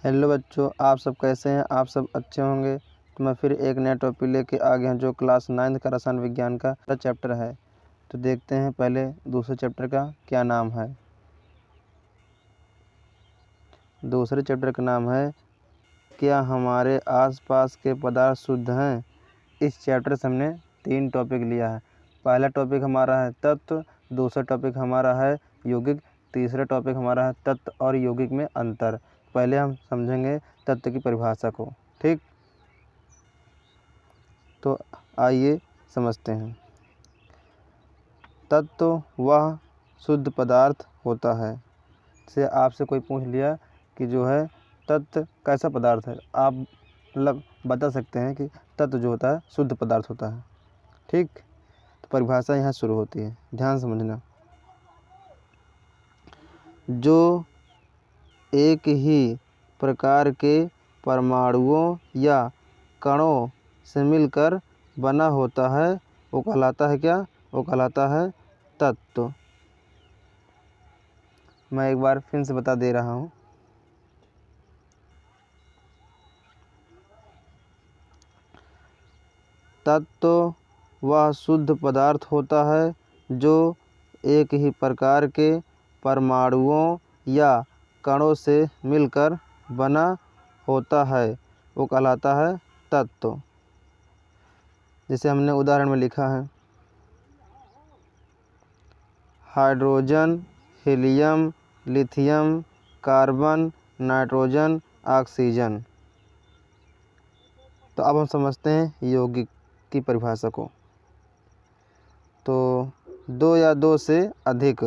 Hello बच्चों, आप सब कैसे हैं। आप सब अच्छे होंगे। तो मैं फिर एक नया टॉपिक लेके आ गया हूँ जो क्लास 9 का रसायन विज्ञान का चैप्टर है। तो देखते हैं पहले दूसरे चैप्टर का क्या नाम है। दूसरे चैप्टर का नाम है क्या हमारे आसपास के पदार्थ शुद्ध हैं। इस चैप्टर से हमने 3 टॉपिक लिया है। पहला टॉपिक हमारा है तत्व, दूसरा टॉपिक हमारा है यौगिक, तीसरा टॉपिक हमारा है तत्व और यौगिक में अंतर। पहले हम समझेंगे तत्व की परिभाषा को। ठीक, तो आइए समझते हैं। तत्व वह शुद्ध पदार्थ होता है। से आपसे कोई पूछ लिया कि जो है तत्व कैसा पदार्थ है, आप मतलब बता सकते हैं कि तत्व जो होता है शुद्ध पदार्थ होता है। ठीक, तो परिभाषा यहाँ शुरू होती है, ध्यान समझना। जो एक ही प्रकार के परमाणुओं या कणों से मिलकर बना होता है वो कहलाता है क्या, वो कहलाता है तत्व। मैं एक बार फिर से बता दे रहा हूँ। तत्व वह शुद्ध पदार्थ होता है जो एक ही प्रकार के परमाणुओं या कणों से मिलकर बना होता है वो कहलाता है तत्व। जैसे हमने उदाहरण में लिखा है hydrogen, helium, lithium, carbon, nitrogen, oxygen. तो अब हम समझते हैं यौगिक की परिभाषा को। तो दो या दो से अधिक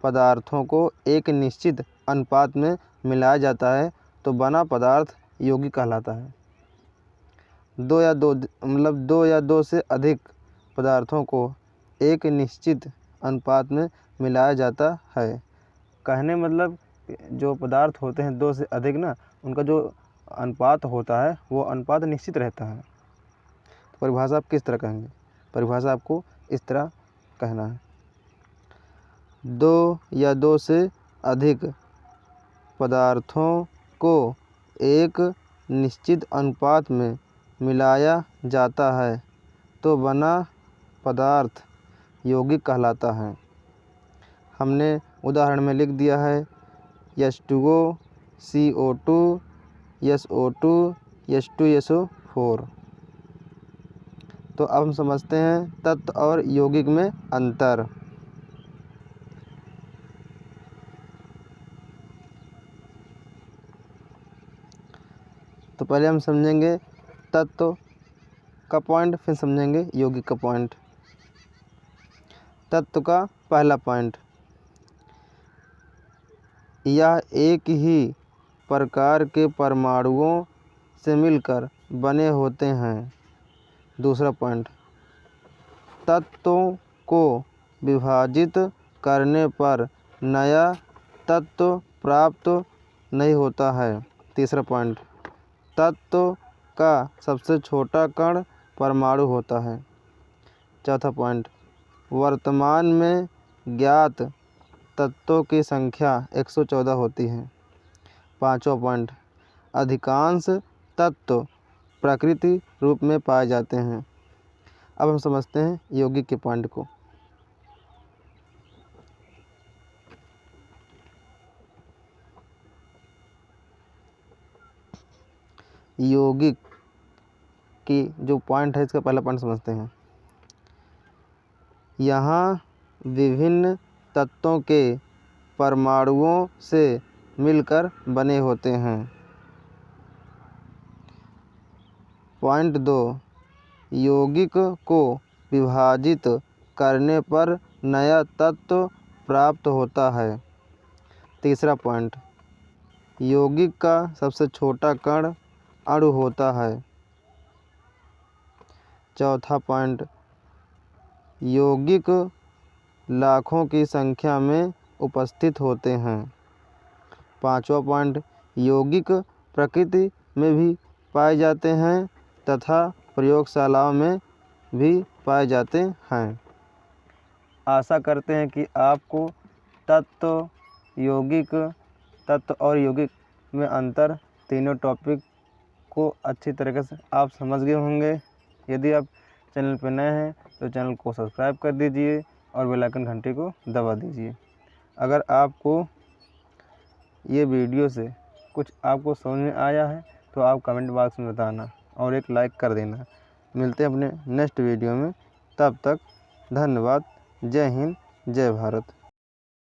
पदार्थों को एक निश्चित अनुपात में मिलाया जाता है तो बना पदार्थ यौगिक कहलाता है। दो या दो से अधिक पदार्थों को एक निश्चित अनुपात में मिलाया जाता है। कहने मतलब जो पदार्थ होते हैं दो से अधिक ना, उनका जो अनुपात होता है वो अनुपात निश्चित रहता है। तो परिभाषा आप किस तरह कहेंगे, परिभाषा आपको इस तरह कहना है। दो या दो से अधिक पदार्थों को एक निश्चित अनुपात में मिलाया जाता है तो बना पदार्थ यौगिक कहलाता है। हमने उदाहरण में लिख दिया है H2O, CO2, SO2, H2SO4। तो अब हम समझते हैं तत्व और यौगिक में अंतर। तो पहले हम समझेंगे तत्व का पॉइंट, फिर समझेंगे यौगिक का पॉइंट। तत्व का पहला पॉइंट, यह एक ही प्रकार के परमाणुओं से मिलकर बने होते हैं। दूसरा पॉइंट, तत्वों को विभाजित करने पर नया तत्व प्राप्त नहीं होता है। तीसरा पॉइंट, तत्व का सबसे छोटा कण परमाणु होता है। चौथा पॉइंट, वर्तमान में ज्ञात तत्वों की संख्या 114 होती है। पाँचवा पॉइंट, अधिकांश तत्व प्राकृतिक रूप में पाए जाते हैं। अब हम समझते हैं यौगिक के पॉइंट को। यौगिक की जो पॉइंट है, इसका पहला पॉइंट समझते हैं। यहाँ विभिन्न तत्वों के परमाणुओं से मिलकर बने होते हैं। पॉइंट 2, यौगिक को विभाजित करने पर नया तत्व प्राप्त होता है। तीसरा पॉइंट, यौगिक का सबसे छोटा कण अणु होता है। चौथा पॉइंट, यौगिक लाखों की संख्या में उपस्थित होते हैं। पांचवा पॉइंट, यौगिक प्रकृति में भी पाए जाते हैं तथा प्रयोगशालाओं में भी पाए जाते हैं। आशा करते हैं कि आपको तत्व और यौगिक में अंतर तीनों टॉपिक को अच्छी तरीके से आप समझ गए होंगे। यदि आप चैनल पर नए हैं तो चैनल को सब्सक्राइब कर दीजिए और बेल आइकन घंटी को दबा दीजिए। अगर आपको ये वीडियो से कुछ आपको समझ में आया है तो आप कमेंट बॉक्स में बताना और एक लाइक कर देना। मिलते हैं अपने नेक्स्ट वीडियो में, तब तक धन्यवाद। जय हिंद, जय भारत।